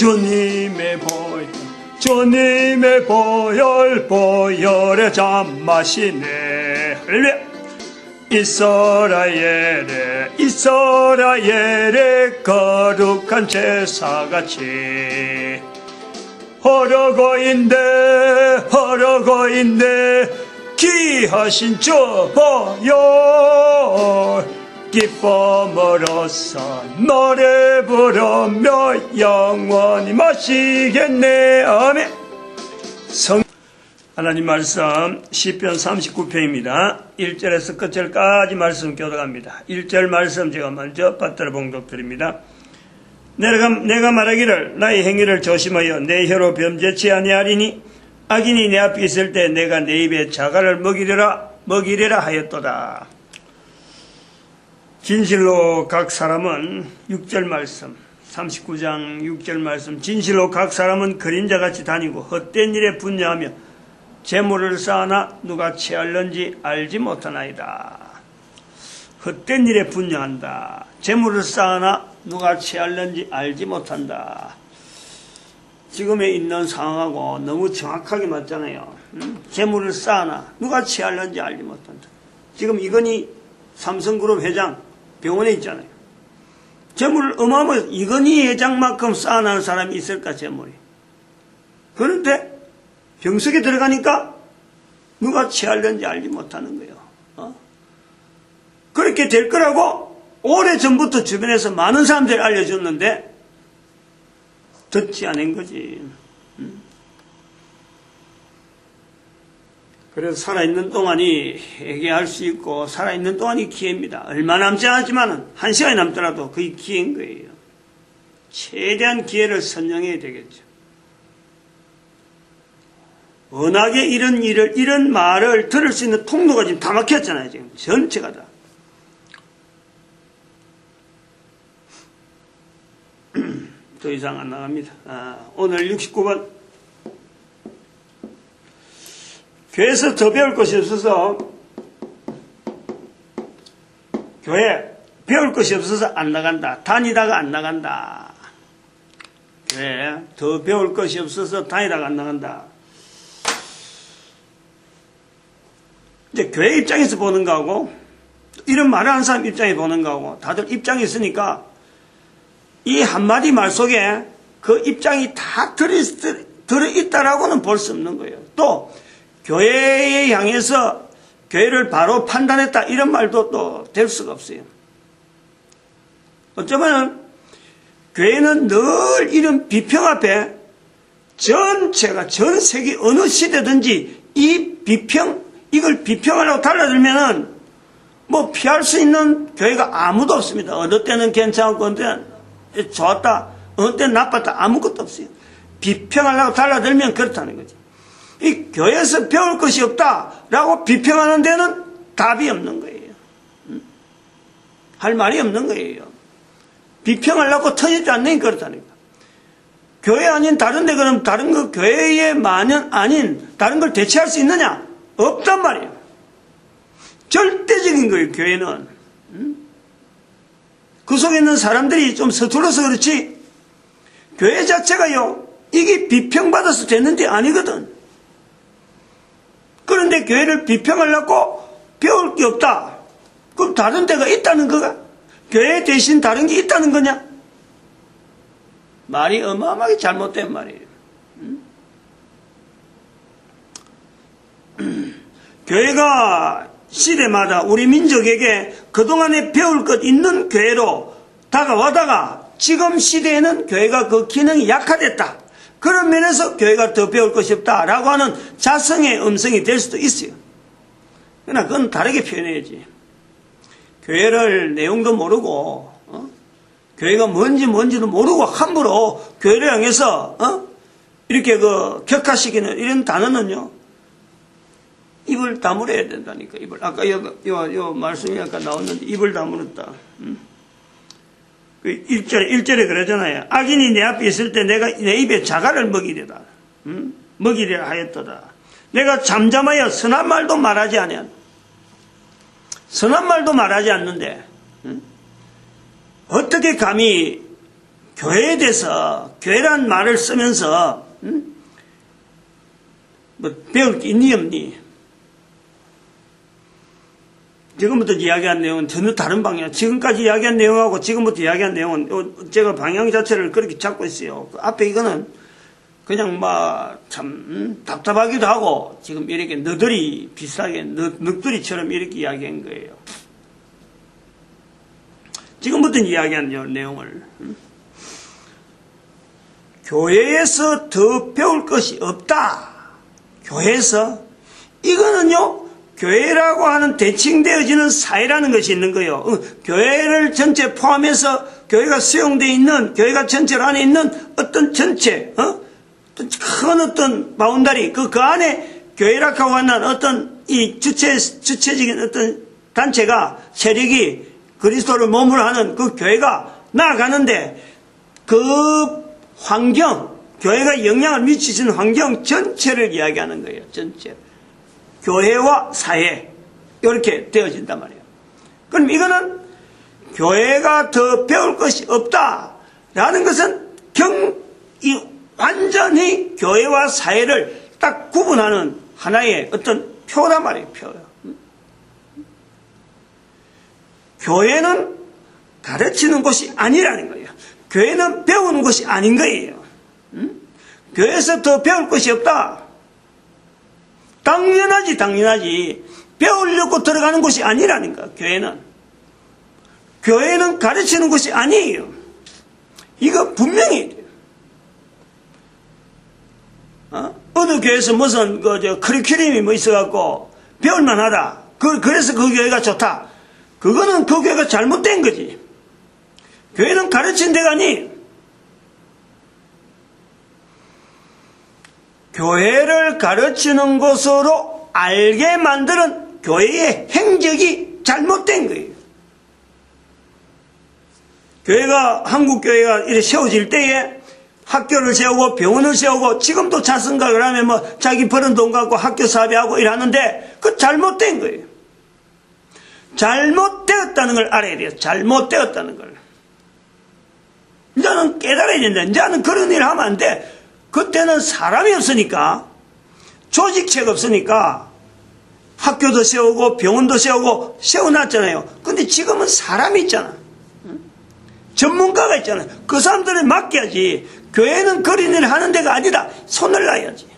주님의 보혈 보혈의 잔맛이네. 할렐루야. 이스라엘의 거룩한 제사같이 흐르고 있네 귀하신 주 보혈 기쁨으로써 노래 부르며 영원히 마시겠네. 아멘. 하나님 말씀 시편 39편입니다. 1절에서 끝절까지 말씀 교독합니다. 1절 말씀 제가 먼저 받들어 봉독드립니다. 내가 말하기를 나의 행위를 조심하여 내 혀로 범죄치 아니하리니 악인이 내 앞에 있을 때 내가 내 입에 자갈을 먹이리라 하였도다. 진실로 각 사람은 6절 말씀 39장 6절 말씀 진실로 각 사람은 그림자같이 다니고 헛된 일에 분야하며 재물을 쌓아나 누가 취할는지 알지 못하나이다. 헛된 일에 분야한다. 재물을 쌓아나 누가 취할는지 알지 못한다. 지금에 있는 상황하고 너무 정확하게 맞잖아요. 재물을 쌓아나 누가 취할는지 알지 못한다. 지금 이건희 삼성그룹 회장 병원에 있잖아요. 재물을 어마어마해서 이건희 회장만큼 쌓아놓은 사람이 있을까 재물이. 그런데 병석에 들어가니까 누가 취할는지 알지 못하는 거예요. 그렇게 될 거라고 오래전부터 주변에서 많은 사람들이 알려줬는데 듣지 않은 거지. 그래서 살아있는 동안이 회개할 수 있고 살아있는 동안이 기회입니다. 얼마 남지 않았지만 한 시간이 남더라도 그게 기회인 거예요. 최대한 기회를 선정해야 되겠죠. 워낙에 이런 말을 들을 수 있는 통로가 지금 다 막혔잖아요. 지금 전체가 다. 더 이상 안 나갑니다. 오늘 69번. 교회에서 더 배울 것이 없어서 교회 배울 것이 없어서 안 나간다. 다니다가 안 나간다. 교회 더 배울 것이 없어서 다니다가 안 나간다. 이제 교회 입장에서 보는 거하고 이런 말을 하는 사람 입장에 보는 거하고 다들 입장이 있으니까 이 한마디 말 속에 그 입장이 다 들어있다라고는 볼 수 없는 거예요. 또 교회에 향해서 교회를 바로 판단했다 이런 말도 또 될 수가 없어요. 어쩌면 교회는 늘 이런 비평 앞에 전체가 전 세계 어느 시대든지 이 비평 이걸 비평하려고 달라들면은 뭐 피할 수 있는 교회가 아무도 없습니다. 어느 때는 괜찮고 어느 때는 좋았다 어느 때는 나빴다 아무것도 없어요. 비평하려고 달라들면 그렇다는 거지. 이 교회에서 배울 것이 없다라고 비평하는 데는 답이 없는 거예요. 할 말이 없는 거예요. 비평하려고 터지지 않는 게 그렇다는 거예요. 교회 아닌 다른 데 그럼 다른 거 교회의 만연 아닌 다른 걸 대체할 수 있느냐? 없단 말이에요. 절대적인 거예요, 교회는. 그 속에 있는 사람들이 좀 서툴러서 그렇지, 교회 자체가요, 이게 비평받아서 되는 데 아니거든. 그런데 교회를 비평하려고 배울 게 없다. 그럼 다른 데가 있다는 거가? 교회 대신 다른 게 있다는 거냐? 말이 어마어마하게 잘못된 말이에요. 교회가 시대마다 우리 민족에게 그동안에 배울 것 있는 교회로 다가와다가 지금 시대에는 교회가 그 기능이 약화됐다. 그런 면에서 교회가 더 배울 것이 없다라고 하는 자성의 음성이 될 수도 있어요. 그러나 그건 다르게 표현해야지. 교회를 내용도 모르고 교회가 뭔지도 모르고 함부로 교회를 향해서 이렇게 격하시키는 이런 단어는요. 입을 다물어야 된다니까. 입을. 아까 요 말씀이 아까 나왔는데 입을 다물었다. 그 1절에 그러잖아요. 악인이 내 앞에 있을 때 내가 내 입에 자갈을 먹이리라. 먹이리라 하였도다. 내가 잠잠하여 선한 말도 말하지 아니한. 선한 말도 말하지 않는데 어떻게 감히 교회에 대해서 교회란 말을 쓰면서 뭐 배울 게 있니 없니? 지금부터 이야기한 내용은 전혀 다른 방향. 지금까지 이야기한 내용하고 지금부터 이야기한 내용은 제가 방향 자체를 그렇게 잡고 있어요. 그 앞에 이거는 그냥 참 답답하기도 하고 지금 이렇게 너들이 비슷하게 늑들이처럼 이렇게 이야기한 거예요. 지금부터 이야기한 내용을 교회에서 더 배울 것이 없다. 교회에서 이거는요. 교회라고 하는 대칭되어지는 사회라는 것이 있는 거예요. 교회를 전체 포함해서 교회가 수용되어 있는 교회가 전체로 안에 있는 어떤 전체 큰 어떤 바운다리 그 안에 교회라고 하는 어떤 이 주체적인 어떤 단체가 세력이 그리스도를 몸으로 하는 그 교회가 나아가는데 그 환경 교회가 영향을 미치는 환경 전체를 이야기하는 거예요. 전체 교회와 사회 이렇게 되어진단 말이에요. 그럼 이거는 교회가 더 배울 것이 없다라는 것은 완전히 교회와 사회를 딱 구분하는 하나의 어떤 표란 말이에요. 표요. 교회는 가르치는 곳이 아니라는 거예요. 교회는 배우는 곳이 아닌 거예요. 교회에서 더 배울 것이 없다. 당연하지. 배우려고 들어가는 곳이 아니라는 거야, 교회는. 교회는 가르치는 곳이 아니에요. 이거 분명히. 어느 교회에서 무슨, 커리큘럼이 뭐 있어갖고, 배울만하다. 그래서 그 교회가 좋다. 그거는 그 교회가 잘못된 거지. 교회는 가르치는 데가 아니. 교회를 가르치는 것으로 알게 만드는 교회의 행적이 잘못된 거예요. 한국 교회가 이렇게 세워질 때에 학교를 세우고 병원을 세우고 지금도 자선각을 하면 뭐 자기 버는 돈 갖고 학교 사비하고 이러는데 그 잘못된 거예요. 잘못되었다는 걸 알아야 돼요. 잘못되었다는 걸. 이제는 깨달아야 된다. 이제는 그런 일을 하면 안 돼. 그때는 사람이 없으니까 조직체가 없으니까 학교도 세우고 병원도 세우고 세워놨잖아요. 근데 지금은 사람이 있잖아. 전문가가 있잖아요. 그 사람들을 맡겨야지. 교회는 그런 일을 하는 데가 아니다. 손을 놔야지.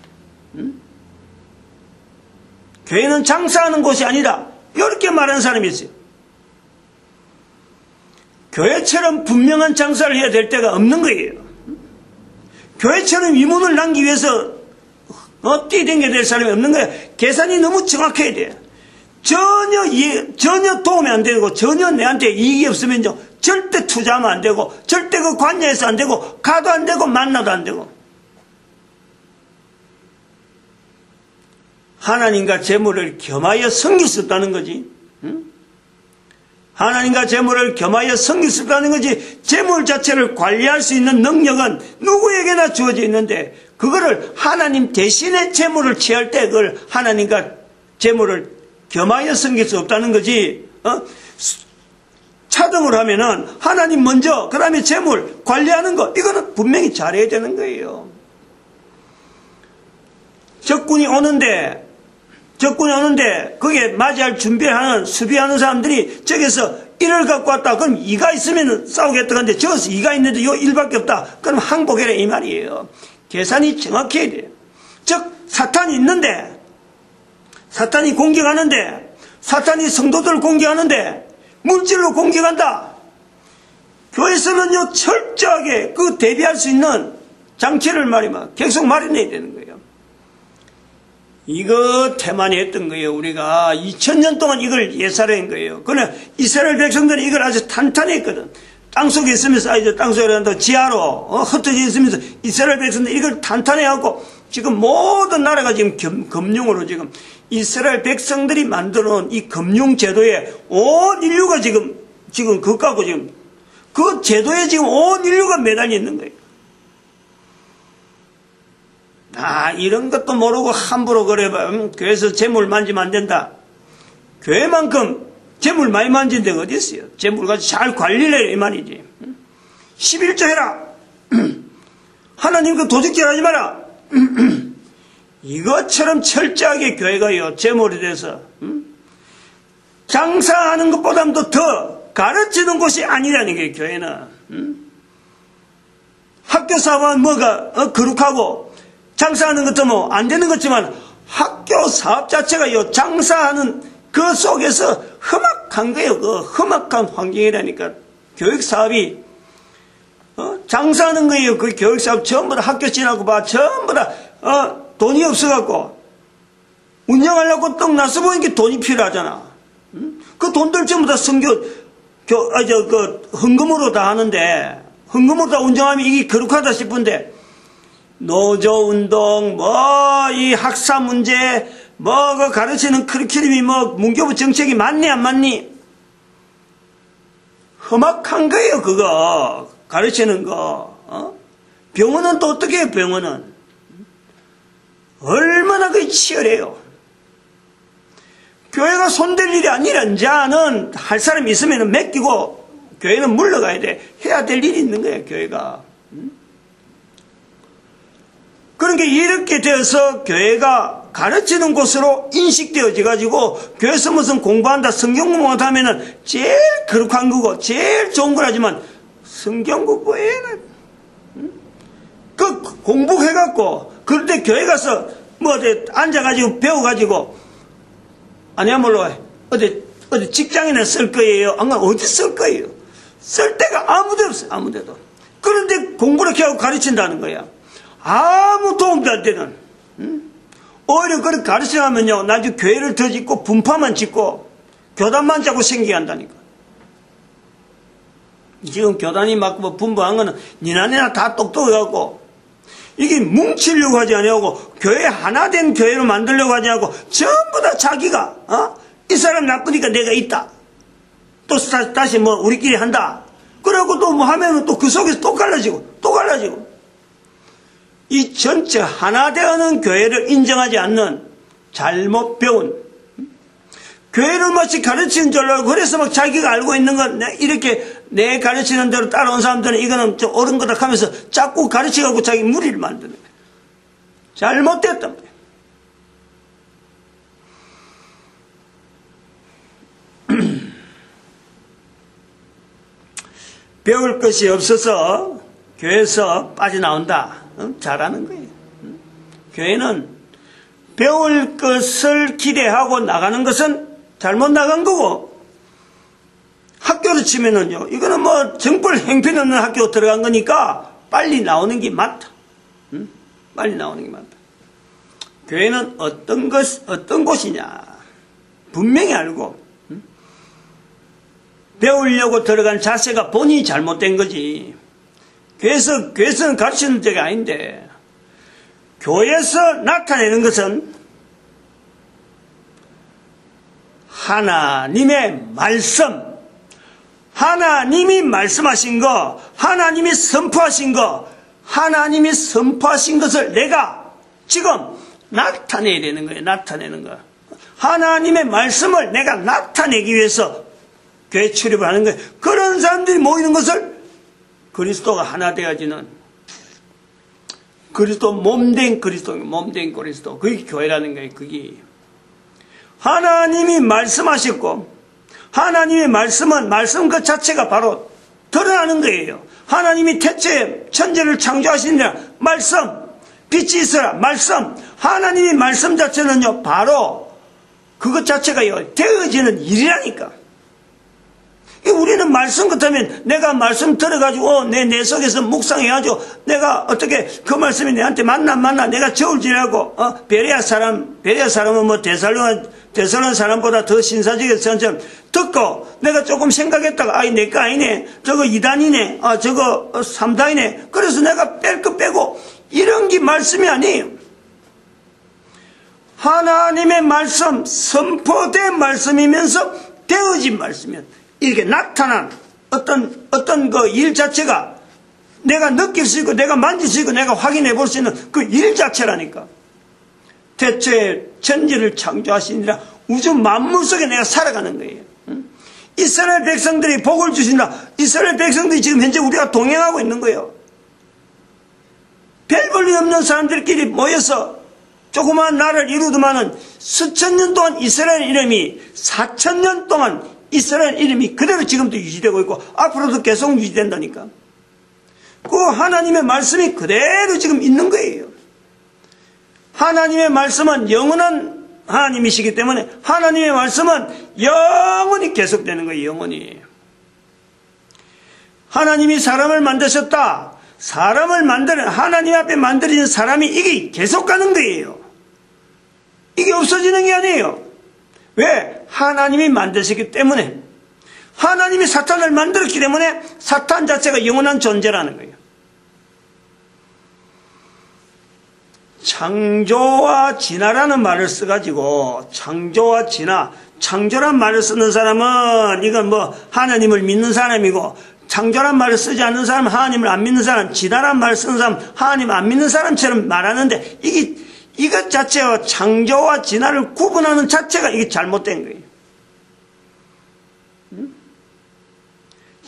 교회는 장사하는 곳이 아니다. 이렇게 말하는 사람이 있어요. 교회처럼 분명한 장사를 해야 될 때가 없는 거예요. 교회처럼 위문을 남기기 위해서 뛰댕겨야 될 사람이 없는 거야. 계산이 너무 정확해야 돼. 전혀 도움이 안 되고 전혀 내한테 이익이 없으면 절대 투자하면 안 되고 절대 그 관여해서 안 되고 가도 안 되고 만나도 안 되고. 하나님과 재물을 겸하여 섬길 수 없다는 거지. 하나님과 재물을 겸하여 섬길 수 없다는 거지. 재물 자체를 관리할 수 있는 능력은 누구에게나 주어져 있는데 그거를 하나님 대신에 재물을 취할 때 그걸 하나님과 재물을 겸하여 섬길 수 없다는 거지. 차등을 하면은 하나님 먼저 그 다음에 재물 관리하는 거 이거는 분명히 잘해야 되는 거예요. 적군이 오는데 그게 맞이할 준비를 하는 수비하는 사람들이 저기서 1을 갖고 왔다. 그럼 2가 있으면 싸우겠다. 근데 저기서 2가 있는데 요 1밖에 없다. 그럼 항복해라 이 말이에요. 계산이 정확해야 돼요. 즉 사탄이 있는데 사탄이 공격하는데 사탄이 성도들을 공격하는데 물질로 공격한다. 교회에서는요 철저하게 그 대비할 수 있는 장치를 계속 마련해야 되는 거예요. 이거 태만히 했던 거예요. 우리가 2000년 동안 이걸 예사를 한 거예요. 그러나 이스라엘 백성들이 이걸 아주 탄탄히 했거든. 땅속에 있으면서 땅속에 한다고 지하로 흩어져 있으면서 이스라엘 백성들이 이걸 탄탄히 하고 지금 모든 나라가 지금 금융으로 지금 이스라엘 백성들이 만들어 놓은 이 금융 제도에 온 인류가 지금 그거하고 지금 그 제도에 지금 온 인류가 매달려 있는 거예요. 이런 것도 모르고 함부로 그래봐. 교회에서 재물 만지면 안 된다. 교회만큼 재물 많이 만진 데가 어디 있어요? 재물 가지고 잘 관리를 해라 이 말이지. 11조 해라. 하나님 그 도둑질 하지 마라. 이것처럼 철저하게 교회가요, 제물에 대해서 장사하는 것보다도 더 가르치는 곳이 아니라는 게 교회는. 학교 사업은 뭐가 거룩하고 장사하는 것도 뭐 안 되는 거지만 학교 사업 자체가요, 장사하는 그 속에서 험악한 거예요. 그 험악한 환경이라니까. 교육 사업이 장사하는 거예요. 그 교육 사업 전부 다 학교 지나고 봐, 전부 다 돈이 없어갖고 운영하려고 떡 나서 보니까 돈이 필요하잖아. 그 돈들 전부 다 헌금으로 다 하는데, 헌금으로 다 운영하면 이게 거룩하다 싶은데, 노조운동, 이 학사 문제, 그 가르치는 커리큘럼이 문교부 정책이 맞니, 안 맞니? 험악한 거예요, 그거. 가르치는 거. 병원은 또 어떻게 해요, 병원은? 얼마나 그게 치열해요. 교회가 손댈 일이 아니라, 이제는 할 사람이 있으면 맡기고, 교회는 물러가야 돼. 해야 될 일이 있는 거예요, 교회가. 그러니까 이렇게 되어서 교회가 가르치는 곳으로 인식되어져 가지고, 교회에서 무슨 공부한다, 성경 공부한다 하면은 제일 거룩한 거고, 제일 좋은 거라지만, 성경 공부에는, 그 공부해갖고, 그런데 교회 가서 어디 앉아가지고 배워가지고, 아니야말로 어디 직장에는 쓸 거예요. 안 그러면 어디 쓸 거예요? 쓸 데가 아무데도 없어요. 아무데도. 그런데 공부를 이렇게 하고 가르친다는 거야. 아무 도움도 안 되는. 오히려 그렇게 가르치려면요, 나중에 교회를 더 짓고 분파만 짓고 교단만 자꾸 생기게 한다니까. 지금 교단이 막 분부한 거는 니나니나 다 똑똑해갖고, 이게 뭉치려고 하지 아니하고 교회 하나 된 교회로 만들려고 하지 않고 전부 다 자기가 이 사람 나쁘니까 내가 있다, 또 다시 우리끼리 한다, 그러고 또 하면은 또 그 속에서 또 갈라지고 이 전체 하나 되어는 교회를 인정하지 않는 잘못 배운, 교회를 마치 가르치는 줄 알고, 그래서 막 자기가 알고 있는 건 이렇게 내 가르치는 대로 따라온 사람들은 이거는 좀 옳은 거다 하면서 자꾸 가르치고 자기 무리를 만드는 거예요. 잘못됐단 말이에요. 배울 것이 없어서 교회에서 빠져나온다. 잘하는 거예요. 교회는 배울 것을 기대하고 나가는 것은 잘못 나간 거고, 학교로 치면은요, 이거는 정벌 행편없는 학교 들어간 거니까 빨리 나오는 게 맞다. 빨리 나오는 게 맞다. 교회는 어떤 곳이냐 분명히 알고, 배우려고 들어간 자세가 본인이 잘못된 거지. 교회에서는 가르치는 데가 아닌데, 교회에서 나타내는 것은 하나님의 말씀, 하나님이 말씀하신 거, 하나님이 선포하신 거, 하나님이 선포하신 것을 내가 지금 나타내야 되는 거예요. 나타내는 거. 하나님의 말씀을 내가 나타내기 위해서 교회 출입을 하는 거예요. 그런 사람들이 모이는 것을 그리스도가 하나 되어지는, 그리스도 몸된 그리스도, 그게 교회라는 거예요. 그게 하나님이 말씀하셨고, 하나님의 말씀은 말씀 그 자체가 바로 드러나는 거예요. 하나님이 태초에 천지를 창조하시느라 말씀, 빛이 있어라 말씀, 하나님의 말씀 자체는요, 바로 그것 자체가요, 되어지는 일이라니까. 우리는 말씀 같으면 내가 말씀 들어가지고 내 속에서 묵상해가지고 내가 어떻게 그 말씀이 내한테 맞나 내가 저울질하고 베레아 사람은 데살로니가 사람보다 더 신사적인 사람처럼 듣고 내가 조금 생각했다가 내거 아니네, 저거 2단이네, 저거 3단이네, 그래서 내가 뺄 거 빼고, 이런 게 말씀이 아니에요. 하나님의 말씀, 선포된 말씀이면서 되어진 말씀이에요. 이렇게 나타난 어떤 그 일 자체가 내가 느낄 수 있고, 내가 만질 수 있고, 내가 확인해 볼 수 있는 그 일 자체라니까. 태초에 천지를 창조하시니라 우주 만물 속에 내가 살아가는 거예요. 이스라엘 백성들이 복을 주신다. 이스라엘 백성들이 지금 현재 우리가 동행하고 있는 거예요. 없는 사람들끼리 모여서 조그마한 나라를 이루더만은 수천 년 동안 이스라엘 이름이 4,000년 동안 이스라엘 이름이 그대로 지금도 유지되고 있고 앞으로도 계속 유지된다니까. 그 하나님의 말씀이 그대로 지금 있는 거예요. 하나님의 말씀은 영원한 하나님이시기 때문에 하나님의 말씀은 영원히 계속되는 거예요. 영원히. 하나님이 사람을 만드셨다. 사람을 만드는 하나님 앞에 만들어진 사람이 이게 계속 가는 거예요. 이게 없어지는 게 아니에요. 왜? 하나님이 만드셨기 때문에. 하나님이 사탄을 만들었기 때문에 사탄 자체가 영원한 존재라는 거예요. 창조와 진화라는 말을 써가지고 창조와 진화, 창조란 말을 쓰는 사람은 이건 뭐 하나님을 믿는 사람이고 창조란 말을 쓰지 않는 사람은 하나님을 안 믿는 사람, 진화란 말을 쓰는 사람은 하나님을 안 믿는 사람처럼 말하는데 이것 자체와 창조와 진화를 구분하는 자체가 이게 잘못된 거예요.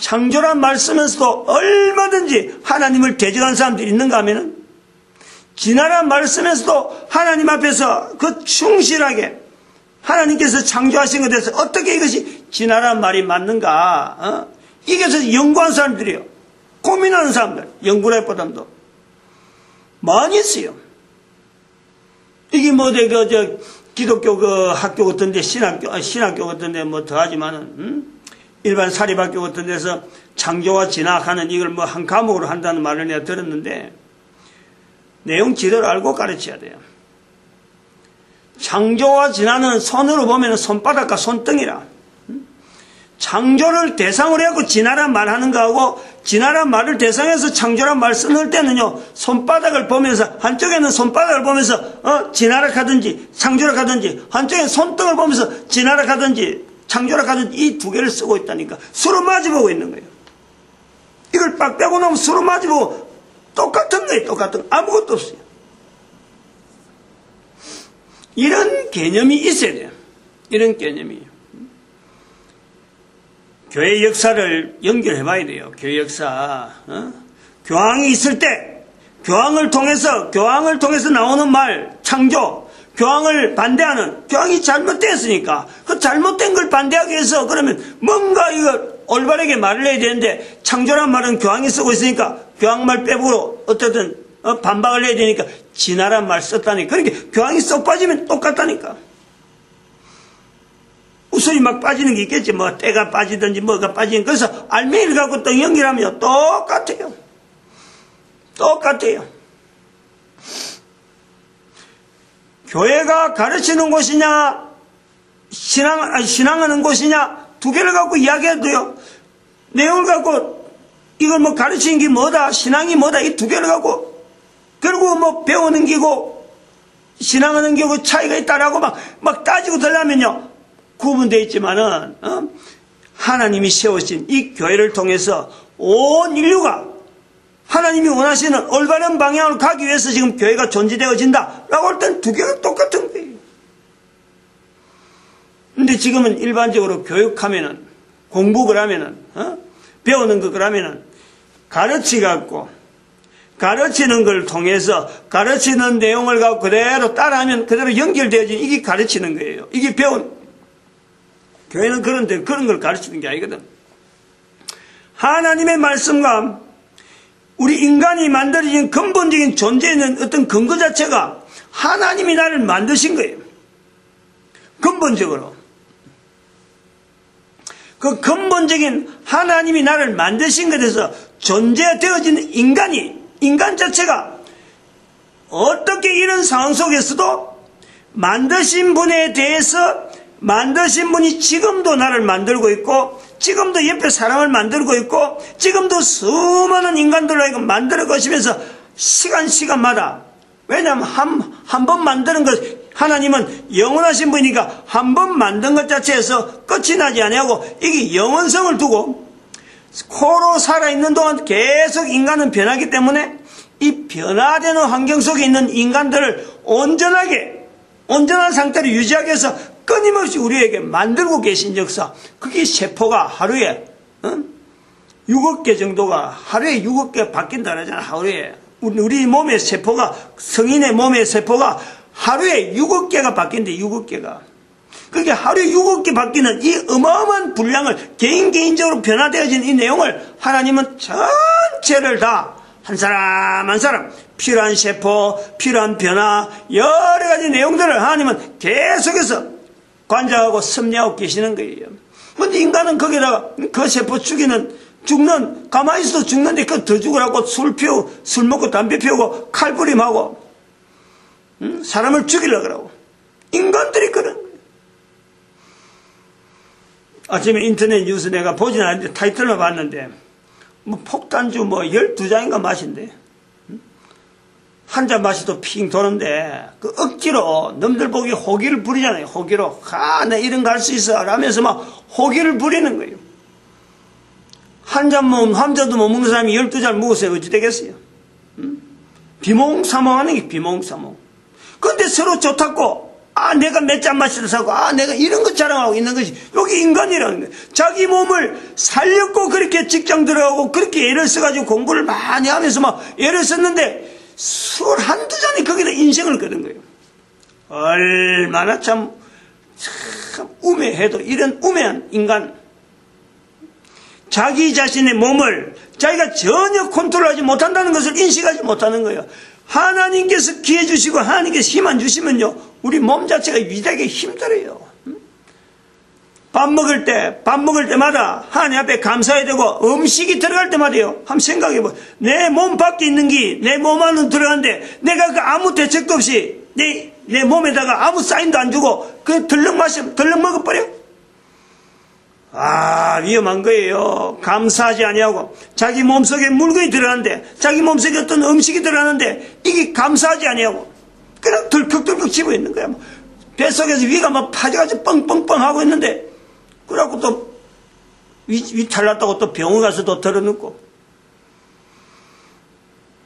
창조란 말 쓰면서도 얼마든지 하나님을 대적하는 사람들이 있는가 하면은 진화란 말을 쓰면서도 하나님 앞에서 그 충실하게 하나님께서 창조하신 것에 대해서 어떻게 이것이 진화란 말이 맞는가 이게서 연구한 사람들이에요. 고민하는 사람들, 연구라기보다도 많이 있어요. 이게 뭐 기독교 그 학교 같은데 신학교 같은데 뭐 더하지만은 일반 사립학교 같은 데서 창조와 진화하는 이걸 뭐 한 과목으로 한다는 말을 내가 들었는데 내용 제대로 알고 가르쳐야 돼요. 창조와 진화는 손으로 보면 손바닥과 손등이라. 창조를 대상으로 해서 진화란 말 하는 거하고 진화란 말을 대상해서 창조란 말 쓰는 때는요 손바닥을 보면서 한쪽에는 손바닥을 보면서 진화를 하든지 창조를 하든지 한쪽에는 손등을 보면서 진화를 하든지 창조를 하든지 이 두 개를 쓰고 있다니까. 서로 마주보고 있는 거예요. 이걸 빡 빼고 나면 서로 마주보고 똑같은 거예요. 똑같은 거. 아무것도 없어요. 이런 개념이 있어야 돼요. 이런 개념이. 교회 역사를 연결해 봐야 돼요. 교회 역사. 교황이 있을 때 교황을 통해서 나오는 말 창조, 교황을 반대하는, 교황이 잘못됐으니까 그 잘못된 걸 반대하기 위해서 그러면 뭔가 이거 올바르게 말을 해야 되는데 창조란 말은 교황이 쓰고 있으니까 교황 말 빼고 어쨌든 반박을 해야 되니까 진화란 말 썼다니까. 그러니까 교황이 쏙 빠지면 똑같다니까. 웃음이 막 빠지는 게 있겠지. 뭐 때가 빠지든지 뭐가 빠지는. 그래서 알맹이를 갖고 또 연결하면 똑같아요. 똑같아요. 교회가 가르치는 곳이냐 신앙하는 곳이냐 두 개를 갖고 이야기해도요. 내용을 갖고 이걸 뭐 가르치는 게 뭐다 신앙이 뭐다 이 두 개를 갖고 결국 뭐 배우는 기고 신앙하는 기고 차이가 있다라고 막 따지고 들려면요 구분되어 있지만은 하나님이 세우신 이 교회를 통해서 온 인류가 하나님이 원하시는 올바른 방향으로 가기 위해서 지금 교회가 존재되어진다라고 할 때는 두 개가 똑같은 거예요. 근데 지금은 일반적으로 교육하면은 공부를 하면은 배우는 거 그러면은 가르치갖고 가르치는 걸 통해서 가르치는 내용을 갖고 그대로 따라하면 그대로 연결되어진 이게 가르치는 거예요. 이게 교회는 그런데 그런 걸 가르치는 게 아니거든. 하나님의 말씀과 우리 인간이 만들어진 근본적인 존재에 있는 어떤 근거 자체가 하나님이 나를 만드신 거예요. 근본적으로. 그 근본적인 하나님이 나를 만드신 것에서 존재되어지는 인간 자체가 어떻게 이런 상황 속에서도 만드신 분에 대해서 만드신 분이 지금도 나를 만들고 있고 지금도 옆에 사람을 만들고 있고 지금도 수많은 인간들로 하여금 만들어 가시면서 시간마다 왜냐하면 한 번 만드는 것 하나님은 영원하신 분이니까 한 번 만든 것 자체에서 끝이 나지 아니하고 이게 영원성을 두고 코로 살아있는 동안 계속 인간은 변하기 때문에 이 변화되는 환경 속에 있는 인간들을 온전한 상태를 유지하기 위해서 끊임없이 우리에게 만들고 계신 역사. 그게 세포가 하루에 6억 개 정도가 하루에 6억 개 바뀐다 그러잖아. 하루에 우리 몸의 세포가, 성인의 몸의 세포가 하루에 6억 개가 바뀐대, 6억 개가. 그게 하루에 6억 개 바뀌는 이 어마어마한 분량을 개인적으로 변화되어진 이 내용을 하나님은 전체를 다 한 사람 한 사람 필요한 세포, 필요한 변화, 여러 가지 내용들을 하나님은 계속해서 관장하고 섭리하고 계시는 거예요. 그런데 인간은 거기다가 그 세포 죽는, 가만히 있어도 죽는데 그거 더 죽으라고 술 먹고 담배 피우고 칼부림하고, 사람을 죽이려고 그러고. 인간들이 그런 거예요. 아침에 인터넷 뉴스 내가 보진 않았는데 타이틀만 봤는데, 폭탄주 12장인가 마신대. 한 잔 마셔도 핑 도는데, 그 억지로, 남들 보기 호기를 부리잖아요. 호기로. 나 이런 거 할 수 있어. 라면서 막 호기를 부리는 거예요. 한 잔도 못 먹는 사람이 12잔 먹었어요. 어찌 되겠어요? 비몽사몽 하는 게 비몽사몽. 근데 서로 좋다고, 내가 몇 잔 마시다 사고, 내가 이런 거 자랑하고 있는 것이, 여기 인간이라는 거예요. 자기 몸을 살렸고, 그렇게 직장 들어가고, 그렇게 애를 써가지고 공부를 많이 하면서 막 애를 썼는데, 술 한두 잔이 거기다 인생을 거둔 거예요. 얼마나 참 우매해도 이런 우매한 인간. 자기 자신의 몸을 자기가 전혀 컨트롤하지 못한다는 것을 인식하지 못하는 거예요. 하나님께서 기회 주시고 하나님께서 힘 안 주시면요, 우리 몸 자체가 유지하기 힘들어요. 밥 먹을 때마다 하나님 앞에 감사해야 되고, 음식이 들어갈 때마다요, 한번 생각해보세요. 내 몸 밖에 있는 게 내 몸 안으로 들어가는데 내가 그 아무 대책도 없이 내 몸에다가 아무 사인도 안 주고 그 덜렁 먹어버려? 위험한 거예요. 감사하지 아니하고, 자기 몸속에 물건이 들어가는데, 자기 몸속에 어떤 음식이 들어가는데 이게 감사하지 아니하고 그냥 덜컥덜컥 집어있는 거야. 뱃속에서 위가 막 파져가지고 뻥뻥뻥 하고 있는데, 그래갖고 또 위탈 났다고 또 병원 가서 또 덜어놓고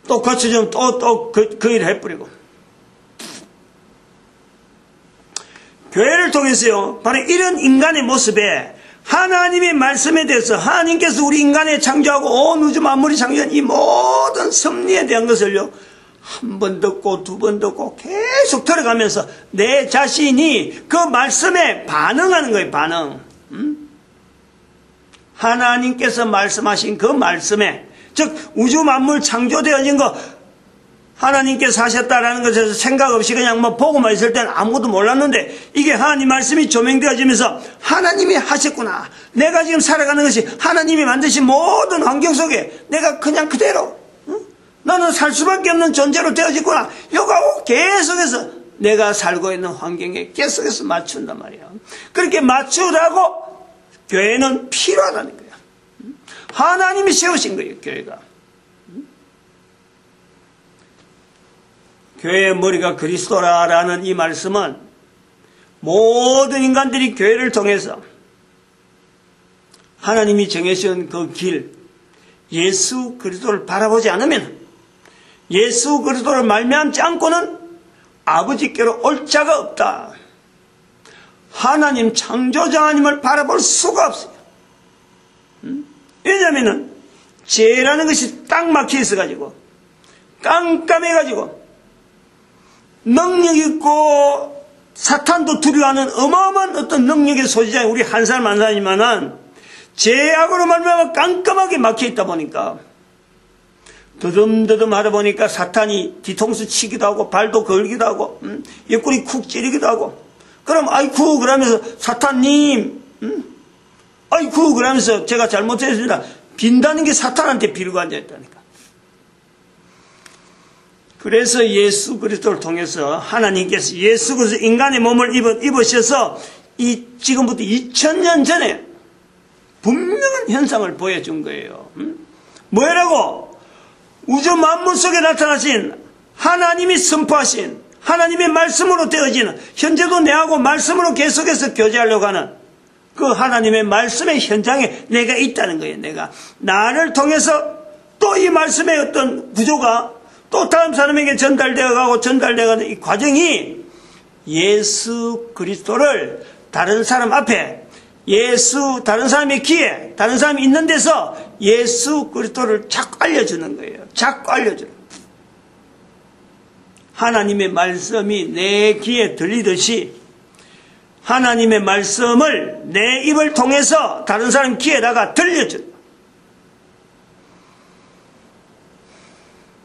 또 거쳐지면 또 그 일을 해버리고. 교회를 통해서요, 바로 이런 인간의 모습에 하나님의 말씀에 대해서, 하나님께서 우리 인간에 창조하고 온 우주 만물이 창조한 이 모든 섭리에 대한 것을요, 한 번 듣고 두 번 듣고 계속 들어가면서 내 자신이 그 말씀에 반응하는 거예요. 반응. 하나님께서 말씀하신 그 말씀에, 즉 우주 만물 창조되어진 거 하나님께서 하셨다라는 것에서 생각 없이 그냥 보고만 있을 때는 아무것도 몰랐는데, 이게 하나님 말씀이 조명되어지면서 하나님이 하셨구나, 내가 지금 살아가는 것이 하나님이 만드신 모든 환경 속에 내가 그냥 그대로, 나는 살 수밖에 없는 존재로 되어졌구나, 이거 계속해서 내가 살고 있는 환경에 계속해서 맞춘단 말이야. 그렇게 맞추라고 교회는 필요하다는 거야. 하나님이 세우신 거예요, 교회가. 교회의 머리가 그리스도라라는 이 말씀은 모든 인간들이 교회를 통해서 하나님이 정해주신 그 길, 예수 그리스도를 바라보지 않으면, 예수 그리스도를 말미암지 않고는 아버지께로 올 자가 없다. 하나님 창조자 하나님을 바라볼 수가 없어요. 왜냐하면 죄라는 것이 딱 막혀 있어가지고, 깜깜해가지고, 능력 있고 사탄도 두려워하는 어마어마한 어떤 능력의 소지자 우리 한 사람 한 사람이지만은, 죄악으로 말미암아 깜깜하게 막혀 있다 보니까, 더듬더듬 하다 보니까 사탄이 뒤통수 치기도 하고 발도 걸기도 하고, 옆구리 쿡 찌르기도 하고, 그럼 아이쿠 그러면서 사탄님, 아이쿠 그러면서 제가 잘못했습니다, 빈다는 게 사탄한테 비르고 앉아있다니까. 그래서 예수 그리스도를 통해서 하나님께서 예수 그리스도 인간의 몸을 입으셔서 지금부터 2000년 전에 분명한 현상을 보여준 거예요. 뭐라고? 우주 만물 속에 나타나신 하나님이 선포하신 하나님의 말씀으로 되어지는, 현재도 내하고 말씀으로 계속해서 교제하려고 하는 그 하나님의 말씀의 현장에 내가 있다는 거예요. 내가 나를 통해서 또 이 말씀의 어떤 구조가 또 다음 사람에게 전달되어 가는 이 과정이, 예수 그리스도를 다른 사람 앞에, 다른 사람의 귀에, 다른 사람이 있는 데서 예수 그리스도를 자꾸 알려주는 거예요. 자꾸 알려주는. 하나님의 말씀이 내 귀에 들리듯이 하나님의 말씀을 내 입을 통해서 다른 사람 귀에다가 들려준다.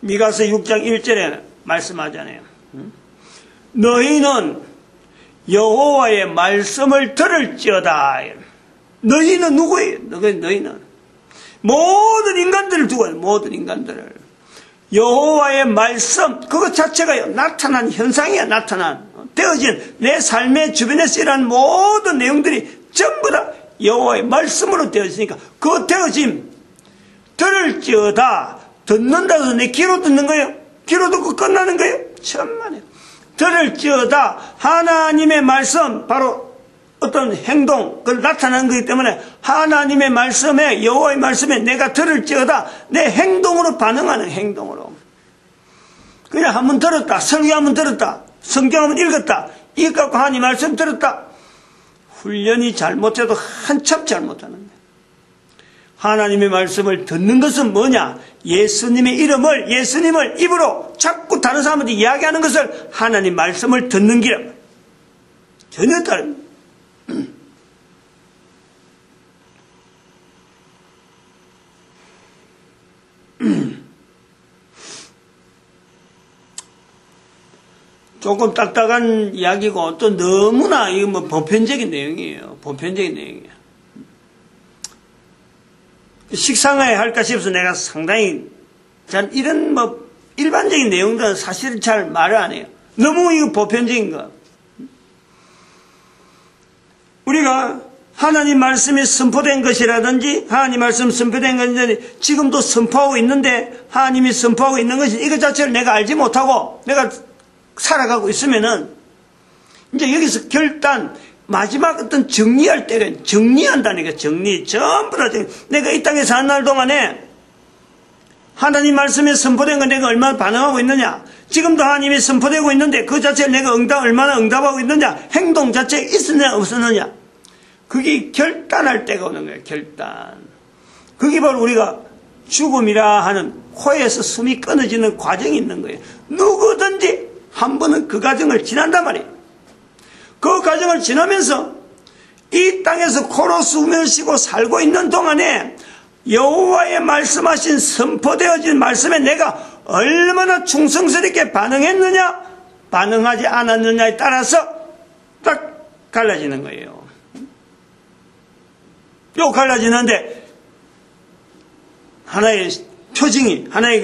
미가서 6장 1절에 말씀하잖아요. 너희는 여호와의 말씀을 들을지어다. 너희는 누구예요? 너희는 모든 인간들을 두고 모든 인간들을 여호와의 말씀 그것 자체가 나타난 현상이야. 되어진 내 삶의 주변에서 일어난 모든 내용들이 전부 다 여호와의 말씀으로 되어지니까 그 되어짐 들을지어다. 듣는다고 해서 내 귀로 듣는 거예요? 귀로 듣고 끝나는 거예요? 천만에 들을지어다. 하나님의 말씀 바로 어떤 행동 그걸 나타나는 거기 때문에 하나님의 말씀에 여호와의 말씀에 내가 들을지어다. 내 행동으로 반응하는 행동으로. 그냥 한번 들었다. 설교 한번 들었다. 성경 한번 읽었다. 이것 갖고 하나님 말씀 들었다. 훈련이 잘못해도 한참 잘못하는데 하나님의 말씀을 듣는 것은 뭐냐? 예수님의 예수님을 입으로 자꾸 다른 사람한테 이야기하는 것을 하나님 말씀을 듣는 길. 전혀 다릅니다. 조금 딱딱한 이야기고 또 너무나 이거 뭐 보편적인 내용이에요. 보편적인 내용이에요. 식상하게 할까 싶어서 내가 상당히 잘 이런 뭐 일반적인 내용들은 사실 잘 말을 안 해요. 너무 이거 보편적인 거. 우리가 하나님 말씀이 선포된 것이라든지 하나님 말씀 선포된 것이라든지 지금도 선포하고 있는데 하나님이 선포하고 있는 것이 이것 자체를 내가 알지 못하고 내가 살아가고 있으면은 이제 여기서 결단 마지막 어떤 정리할 때는 정리한다니까. 정리 전부 다 내가 이 땅에 사는 날 동안에 하나님 말씀에 선포된 건 내가 얼마나 반응하고 있느냐, 지금도 하나님이 선포되고 있는데 그 자체를 내가 얼마나 응답하고 있느냐, 행동 자체에 있었느냐 없었느냐, 그게 결단할 때가 오는 거예요. 결단. 그게 바로 우리가 죽음이라 하는 코에서 숨이 끊어지는 과정이 있는 거예요. 누구든지 한 번은 그 과정을 지난단 말이에요. 그 과정을 지나면서 이 땅에서 코로 숨을 쉬고 살고 있는 동안에 여호와의 말씀하신 선포되어진 말씀에 내가 얼마나 충성스럽게 반응했느냐 반응하지 않았느냐에 따라서 딱 갈라지는 거예요. 요 갈라지는데 하나의 표징이 하나의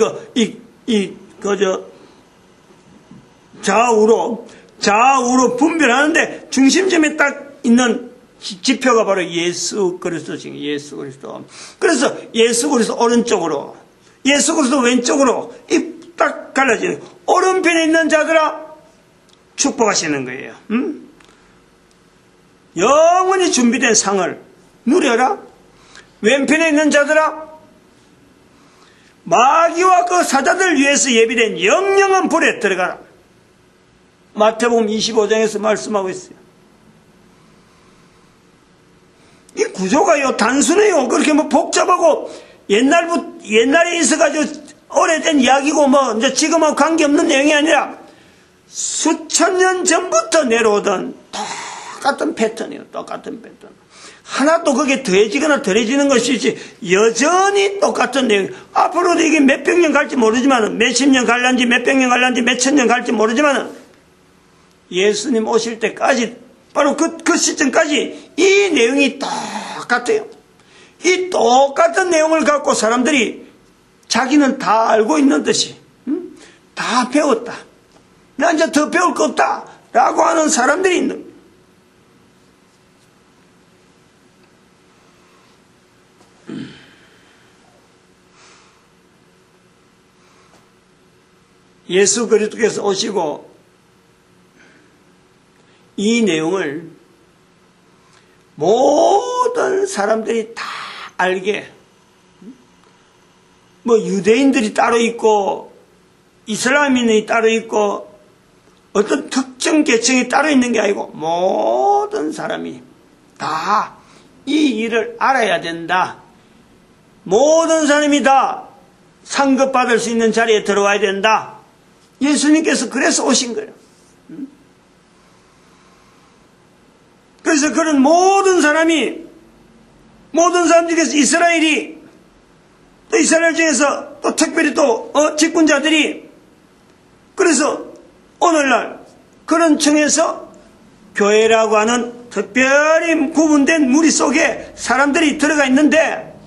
좌우로 분별하는데 중심점에 딱 있는 지표가 바로 예수 그리스도죠. 예수 그리스도. 그래서 예수 그리스도 오른쪽으로, 예수 그리스도 왼쪽으로 딱 갈라지는. 오른편에 있는 자들아 축복하시는 거예요. 영원히 준비된 상을 누려라. 왼편에 있는 자들아 마귀와 그 사자들 위해서 예비된 영영한 불에 들어가라. 마태복음 25장에서 말씀하고 있어요. 이 구조가요 단순해요. 그렇게 뭐 복잡하고 옛날에 있어가지고 오래된 이야기고 뭐 이제 지금하고 관계없는 내용이 아니라 수천 년 전부터 내려오던 똑같은 패턴이에요. 똑같은 패턴. 하나도 그게 더해지거나 덜해지는 것이지 여전히 똑같은 내용. 앞으로도 이게 몇백 년 갈지 모르지만, 몇십 년 갈란지 몇백 년 갈란지 몇천 년 갈지 모르지만 예수님 오실 때까지 바로 그 시점까지 이 내용이 똑같아요. 이 똑같은 내용을 갖고 사람들이 자기는 다 알고 있는 듯이 다 배웠다. 나 이제 더 배울 거 없다 라고 하는 사람들이 있는 거예요. 예수 그리스도께서 오시고 이 내용을 모든 사람들이 다 알게, 뭐 유대인들이 따로 있고 이슬람인이 따로 있고 어떤 특정 계층이 따로 있는 게 아니고 모든 사람이 다 이 일을 알아야 된다. 모든 사람이 다 상급받을 수 있는 자리에 들어와야 된다. 예수님께서 그래서 오신 거예요. 그래서 그런 모든 사람 중에서 이스라엘이, 또 이스라엘 중에서 또 특별히 또 직분자들이, 그래서 오늘날 그런 층에서 교회라고 하는 특별히 구분된 무리 속에 사람들이 들어가 있는데,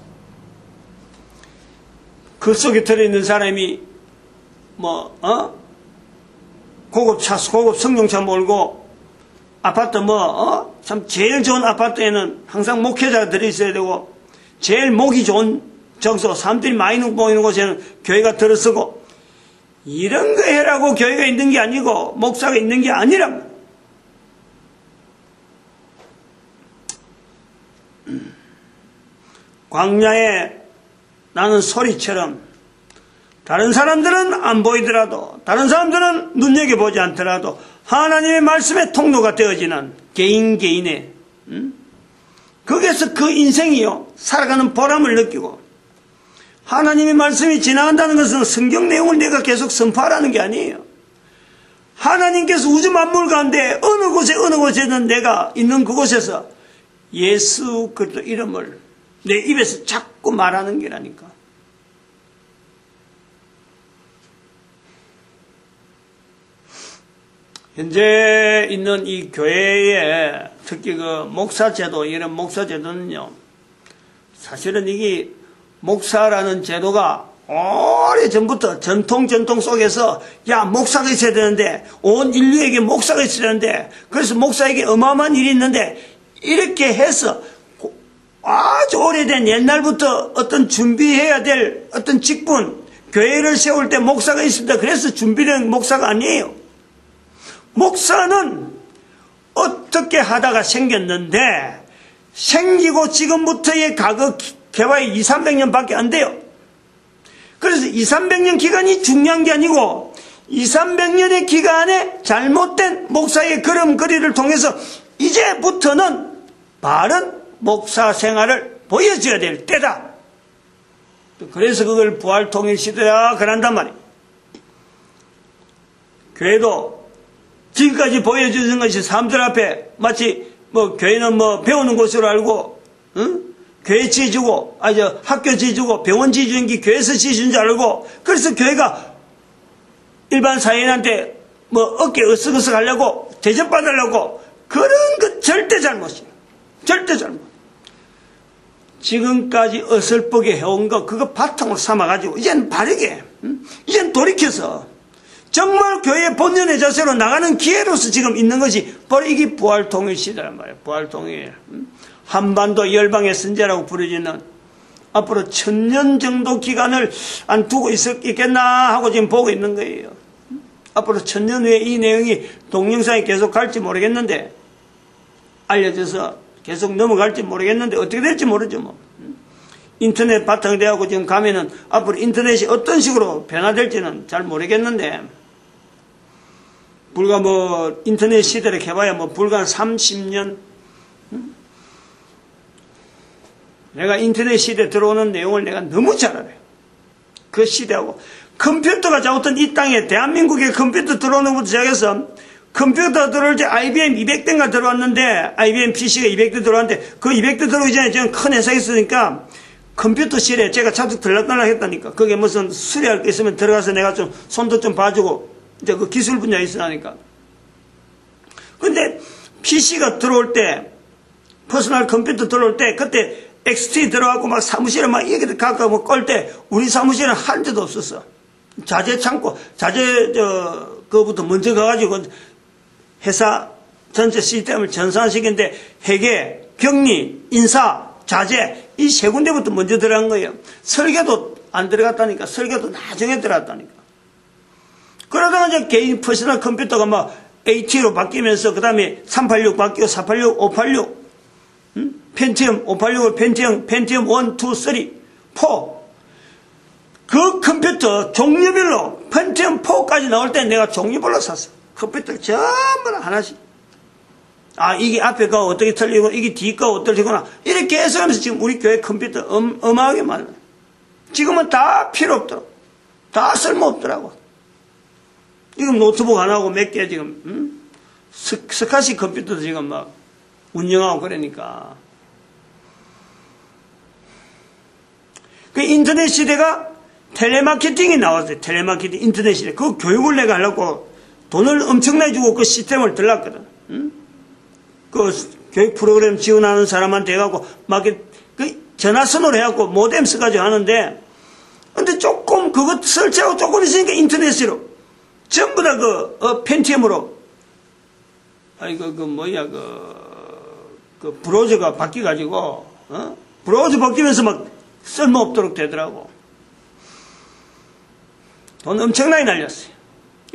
그 속에 들어있는 사람이 고급 승용차 몰고 아파트 참 제일 좋은 아파트에는 항상 목회자들이 있어야 되고, 제일 목이 좋은 장소, 사람들이 많이 모이는 곳에는 교회가 들어서고, 이런 거 해라고 교회가 있는 게 아니고 목사가 있는 게 아니라, 광야에 나는 소리처럼, 다른 사람들은 안 보이더라도, 다른 사람들은 눈여겨보지 않더라도 하나님의 말씀의 통로가 되어지는 개인의 거기에서 그 인생이요 살아가는 보람을 느끼고, 하나님의 말씀이 지나간다는 것은 성경 내용을 내가 계속 선포하라는 게 아니에요. 하나님께서 우주 만물 가운데 어느 곳에든 내가 있는 그곳에서 예수 그리스도 이름을 내 입에서 자꾸 말하는 게라니까. 현재 있는 이 교회에 특히 그 목사제도, 이런 목사제도는요, 사실은 이게 목사라는 제도가 오래전부터 전통 속에서, 야, 목사가 있어야 되는데, 온 인류에게 목사가 있어야 되는데, 그래서 목사에게 어마어마한 일이 있는데, 이렇게 해서 아주 오래된 옛날부터 어떤 준비해야 될 어떤 직분, 교회를 세울 때 목사가 있습니다. 그래서 준비된 목사가 아니에요. 목사는 어떻게 하다가 생겼는데, 생기고 지금부터의 과거 개화의 200~300년 밖에 안 돼요. 그래서 200~300년 기간이 중요한 게 아니고, 200~300년의 기간에 잘못된 목사의 걸음걸이를 통해서 이제부터는 바른 목사 생활을 보여줘야 될 때다. 그래서 그걸 부활통일시대라 그런단 말이에요. 교회도 지금까지 보여주는 것이 사람들 앞에 마치 교회는 배우는 곳으로 알고, 교회 지어주고, 학교 지어주고, 병원 지어주는 게 교회에서 지어준 줄 알고, 그래서 교회가 일반 사회인한테 어깨 으쓱으쓱 하려고, 대접받으려고, 그런 것 절대 잘못이에요. 절대 잘못. 지금까지 어설프게 해온 거, 그거 바탕으로 삼아가지고, 이젠 바르게, 이젠 돌이켜서, 정말 교회의 본연의 자세로 나가는 기회로서 지금 있는 것이 바로 이게 부활통일 시대란 말이에요. 부활통일. 한반도 열방의 선제라고 부르지는 앞으로 1000년 정도 기간을 안 두고 있겠나 하고 지금 보고 있는 거예요. 앞으로 1000년 후에 이 내용이 동영상이 계속 갈지 모르겠는데, 알려져서 계속 넘어갈지 모르겠는데, 어떻게 될지 모르죠. 인터넷 바탕이 되어서 지금 가면은 앞으로 인터넷이 어떤 식으로 변화될지는 잘 모르겠는데, 불과 인터넷 시대를 해봐야 불과 30년? 내가 인터넷 시대 들어오는 내용을 내가 너무 잘 알아요. 그 시대하고. 컴퓨터가 잘못된 이 땅에 대한민국에 컴퓨터 들어오는 것부터 시작해서, 컴퓨터 들어올 때 IBM 200대인가 들어왔는데, IBM PC가 200대 들어왔는데, 그 200대 들어오기 전에 저는 큰 회사에 있으니까, 컴퓨터실에 제가 자주 들락달락 했다니까. 거기에 무슨 수리할 게 있으면 들어가서 내가 좀 손도 좀 봐주고, 이제 그 기술 분야에 있으니까. 근데 PC가 들어올 때, 퍼스널 컴퓨터 들어올 때, 그때 XT 들어가고 막 사무실에 막 이렇게 가까워 꼴 때, 우리 사무실은 한 데도 없었어. 자재 창고, 그거부터 먼저 가가지고 회사 전체 시스템을 전산시키는데, 회계, 격리, 인사, 자재, 이 세 군데부터 먼저 들어간 거예요. 설계도 안 들어갔다니까. 설계도 나중에 들어갔다니까. 그러다가 이제 개인 퍼스널 컴퓨터가 AT로 바뀌면서, 그 다음에 386 바뀌고 486, 586, 펜티엄, 586을 펜티엄 1, 2, 3, 4. 그 컴퓨터 종류별로 펜티엄 4까지 나올 때 내가 종류별로 샀어. 컴퓨터 전부 하나씩. 이게 앞에 거 어떻게 틀리고, 이게 뒤 거 어떻게 틀리구나. 이렇게 해서 하면서 지금 우리 교회 컴퓨터 어마하게 많아요. 지금은 다 필요 없더라고. 다 쓸모 없더라고. 지금 노트북 하나하고 몇 개 지금, 스카시 컴퓨터도 지금 막 운영하고 그러니까. 그 인터넷 시대가 텔레마케팅이 나왔어요. 텔레마케팅, 인터넷 시대. 그 교육을 내가 하려고 돈을 엄청나게 주고 그 시스템을 들렀거든. 그 교육 프로그램 지원하는 사람한테 해갖고 막 그 전화선으로 해갖고 모뎀 써가지고 하는데, 근데 조금 그거 설치하고 조금 있으니까 인터넷으로 전부 다 펜티엄으로, 그 브라우저가 바뀌어가지고, 브라우저 바뀌면서 막 쓸모없도록 되더라고. 돈 엄청나게 날렸어요.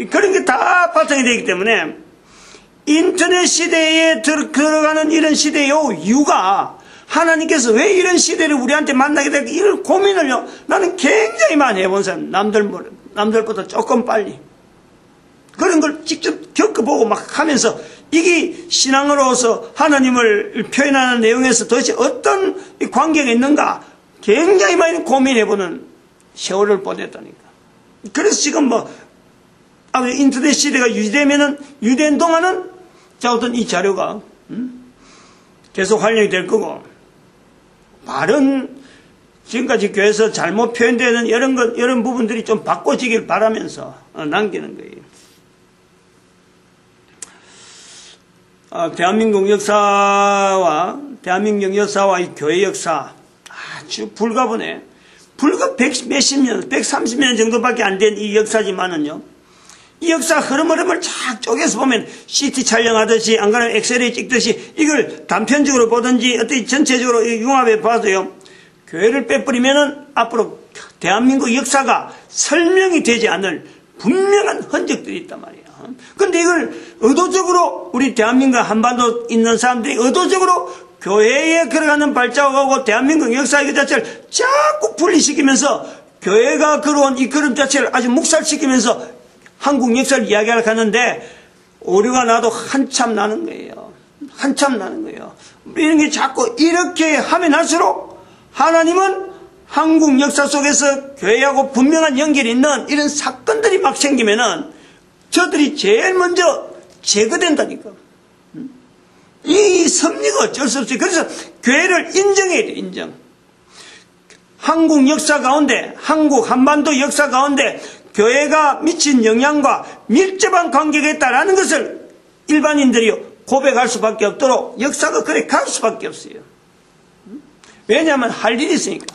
그런 게 다 바탕이 되기 때문에 인터넷 시대에 들어가는 이런 시대의 이유가 하나님께서 왜 이런 시대를 우리한테 만나게 될까, 이런 고민을요, 나는 굉장히 많이 해본 사람, 남들보다 조금 빨리. 그런 걸 직접 겪어보고 막 하면서 이게 신앙으로서 하나님을 표현하는 내용에서 도대체 어떤 관계가 있는가 굉장히 많이 고민해보는 세월을 보냈다니까. 그래서 지금 인터넷 시대가 유지된 동안은 어떤 이 자료가 계속 활용이 될 거고, 바른 지금까지 교회에서 잘못 표현되는 이런 부분들이 좀 바꿔지길 바라면서 남기는 거예요. 대한민국 역사와 이 교회 역사 아주 불가분해. 불과 130년 정도밖에 안 된 이 역사지만은요, 이 역사 흐름을 쫙 쪼개서 보면 CT 촬영하듯이, 안 그러면 엑스레이 찍듯이 이걸 단편적으로 보든지 어떻게 전체적으로 융합해 봐도요, 교회를 빼버리면은 앞으로 대한민국 역사가 설명이 되지 않을 분명한 흔적들이 있단 말이에요. 근데 이걸 의도적으로 우리 대한민국 한반도 있는 사람들이 의도적으로 교회에 걸어가는 발자국하고 대한민국 역사의 그 자체를 자꾸 분리시키면서 교회가 걸어온 이 걸음 자체를 아주 묵살시키면서 한국 역사를 이야기하려고 하는데 오류가 나도 한참 나는 거예요. 이런 게 자꾸 이렇게 하면 할수록 하나님은 한국 역사 속에서 교회하고 분명한 연결이 있는 이런 사건들이 막 생기면은 저들이 제일 먼저 제거된다니까. 이 섭리가 어쩔 수 없어요. 그래서 교회를 인정해야 돼요. 인정. 한국 역사 가운데, 한국 한반도 역사 가운데 교회가 미친 영향과 밀접한 관계가 있다는 것을 일반인들이 고백할 수밖에 없도록 역사가 그래 갈 수밖에 없어요. 왜냐하면 할 일이 있으니까.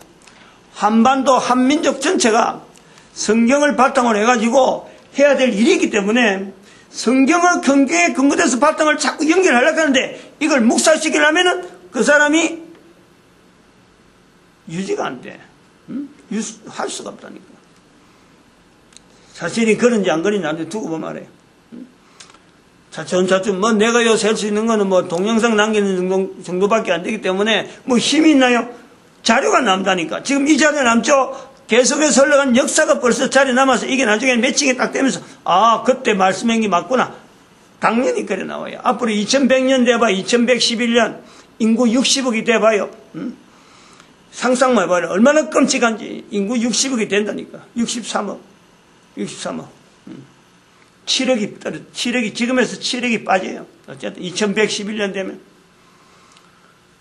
한반도 한민족 전체가 성경을 바탕으로 해가지고 해야 될 일이 있기 때문에 성경을 경계에 근거돼서 바탕을 자꾸 연결하려고 하는데 이걸 묵살시키려면은 그 사람이 유지가 안 돼. 할 수가 없다니까. 사실이 그런지 안 그런지 나한테 두고 보면 알아요. 차츰 내가 요새 할 수 있는 거는 동영상 남기는 정도밖에 안 되기 때문에 힘이 있나요? 자료가 남다니까. 지금 이 자료 남죠? 계속해서 흘러간 역사가 벌써 자리 남아서 이게 나중에 매칭이 딱 되면서 그때 말씀한 게 맞구나. 당연히 그래 나와요. 앞으로 2100년 돼봐요. 2111년 인구 60억이 돼봐요. 상상만 해봐요. 얼마나 끔찍한지. 인구 60억이 된다니까. 63억. 7억이 지금에서 7억이 빠져요. 어쨌든 2111년 되면.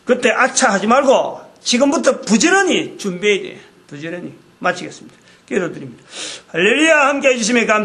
그때 아차 하지 말고 지금부터 부지런히 준비해야 돼. 부지런히. 마치겠습니다. 기도드립니다. 할렐루야. 함께 해주시면 감사합니다.